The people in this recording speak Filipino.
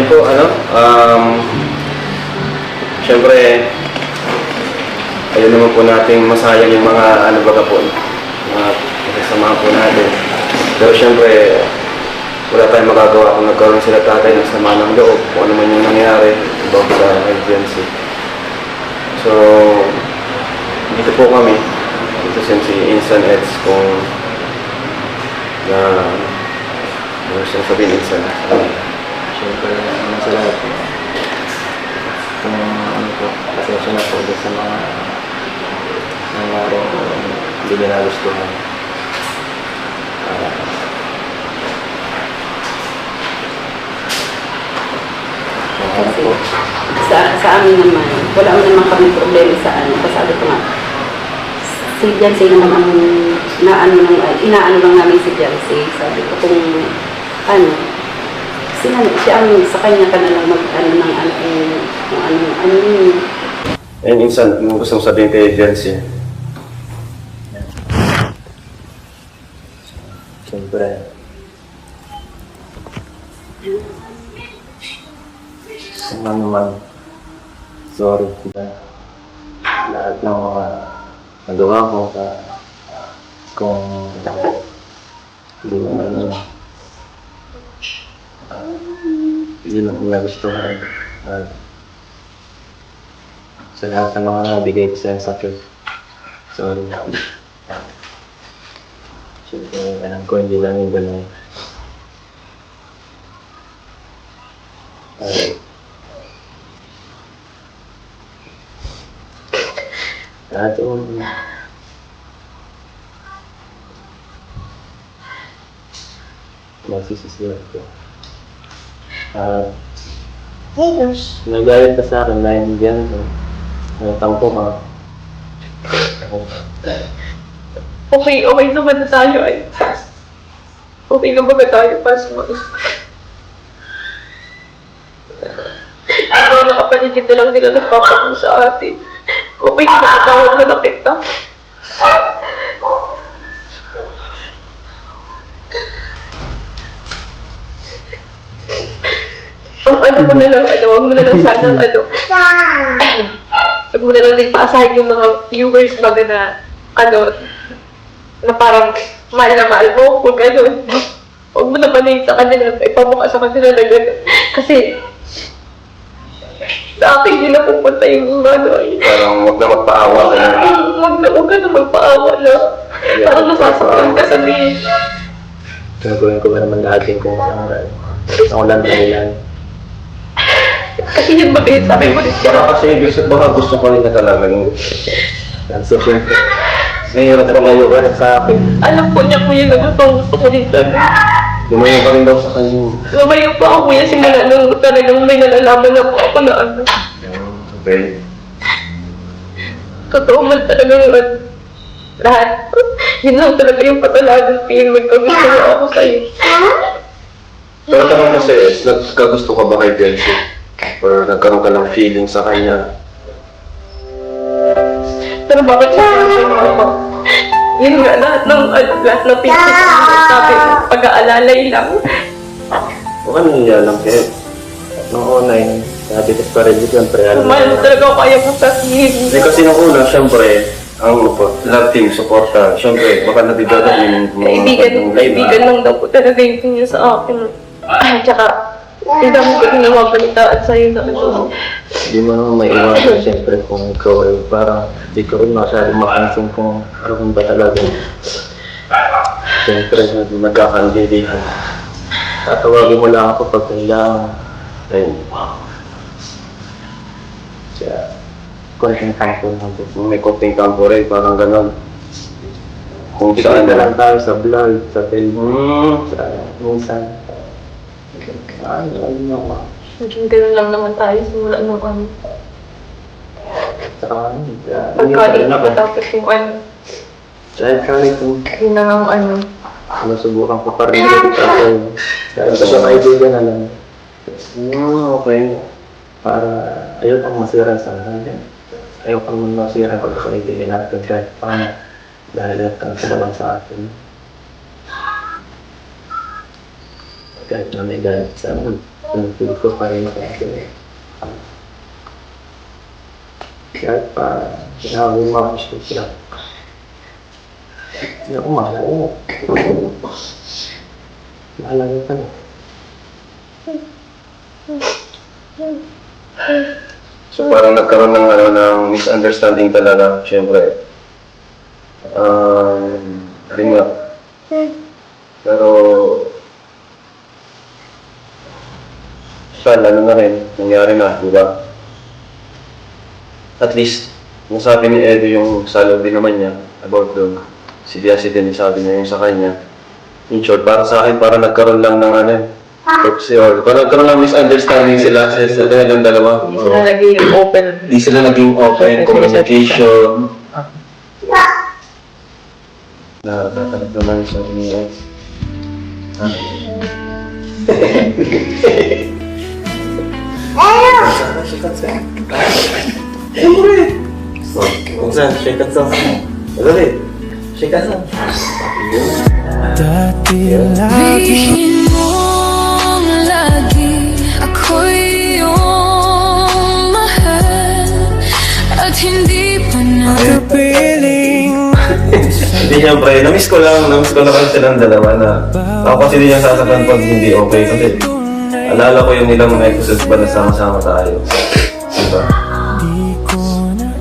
Ayun po, syempre, ayun naman po nating masayang yung mga baga po, mga kasama po natin. Pero syempre, wala tayong magagawa kung nagkaroon sila tatay ng sama ng loob, kung ano man yung nangyari about sa agency. So, dito po kami, dito si Insan Eds, kung ano siya sabihin Insan. Siyempre, sa lahat po. Kung ano po, pasensya na po sa mga nangyari hindi na nagustuhan. Kasi sa amin naman, wala naman kami problema sa ano. Sabi ko nga, si Jancy naman ang inaano lang namin si Jancy. Sabi ko kung ano, siya ang sa kanya ka na lang mag-ano ng ano, kung ano yun. Ayun, Insan, kung gusto mong sabihin kay Jancy. Siyempre, kung ano man, sorry sa lahat ng mga nagawa ko kung hindi mo hindi na ko nagustuhan at sa lahat ng mga nabigay ko sa sakit. Sorry. Siyempre, alam ko hindi lang yung ganun. Lahat yung masisisihan ko. Nagalit ka sa akin dahil hindi yan. Nagtampo ka. Okay naman na tayo ay. Okay na ba tayo para sa mga ano, nakapaligid na lang nila nagpapakong sa atin. Okay na makatawag na nakita. Ang ano mo na lang, wag mo na lang sana wag mo na lang din paasahin yung mga viewers baga na na parang mahal na mahal mo, kung gano'n. Huwag mo naman yung sa kanila, ipamukha sa kanila na gano'n. Kasi, sa akin nila pupunta yung Parang huwag na magpaawa ka na. Huwag ka na magpaawa na. Parang nasasaktan ka sabihin. Gagawin ko ba naman lahat yung kung saan ako lang dahilan. Kasi yun ba din, sabi mo rin siya. Kasi baka gusto ko rin na talaga yung So, siyempre, mahirap na kayo ka sa akin. Alam po niya kuya na gusto ko rin sabi. lumayo ka rin daw sa kanya. Lumayo po ako kuya simula nung talagang may nalalaman na po ako na ano. Okay. Totoo man talaga yun. Lahat. Yun lang talaga yung patalagang feeling ko gusto mo ako sa'yo. Pero tanong kasi, nagkagusto ka ba kay Jancy? Or nagkaroon ka ng feeling sa kanya? Pero bakit siya mo ako? Yun nga, lahat ng feeling ko sabi, pag-aalalay lang. O ano niya lang kaya? Noong online, sabi ko pa rin, siyempre, Mahal mo talaga ako kaya mong sabihin. Kasi nung una, syempre, ang love team, supporta. Syempre, baka natidagat yung Kaibigan lang daw po talaga yung tingin sa akin. Tsaka, hindi mo ko din namabalitaan sa'yo na ano. Hindi mo naman may iwasan, siyempre, kung ikaw ay parang hindi ko rin masyadong mapansin kung ano ba talaga. Siyempre, nagkakandidihan. Tatawagin mo lang ako pag kailangan. Ayun. Kaya, konting kampo lang po. May konting kampo rin, parang ganon. Kung Saan saan na lang tayo sa vlog, sa Facebook, sa minsan. Ano ako. Naging gano'n lang naman tayo simula nung ano. Saka Pagkain na tapos yung ano. Try ko. Yun na ang ano. Nasubukan ko pa rin dito dahil sa kaibigan na lang. okay. Para ayaw pang masira sa akin. Ayaw pang masira pag kaibigan natin kahit paano. Dahil ang sabalang sa atin. Kahit na may galit sa amin. Feel ko pa rin natin. Kahit pa, sinawin mo ako siya. Hindi ako mahalaga. Mahalaga ka na. So parang nagkaroon ng ng misunderstanding talaga, syempre. Rin nga. Pero ano na rin, nangyari na, di ba? At least, nasabi ni Edo yung salog din naman niya about doon. Si Diaz din sabi niya yung sa kanya. In short, para sa akin, para nagkaroon lang ng parang nagkaroon lang misunderstanding sila sa kanilang dalawa. Hindi sila naging open. Hindi sila naging open, communication. Natatanap naman sa niya. Saan? Shake hands off. Dali. Shake hands off. Sabihin mong lagi ako'y iyong mahal at hindi pa nakapiling. Hindi siyempre, namiss ko lang kasi silang dalawa na ako kasi din yung sasaktan pag hindi okay kasi alala ko yung ilang episodes ba na sama-sama tayo. Diba?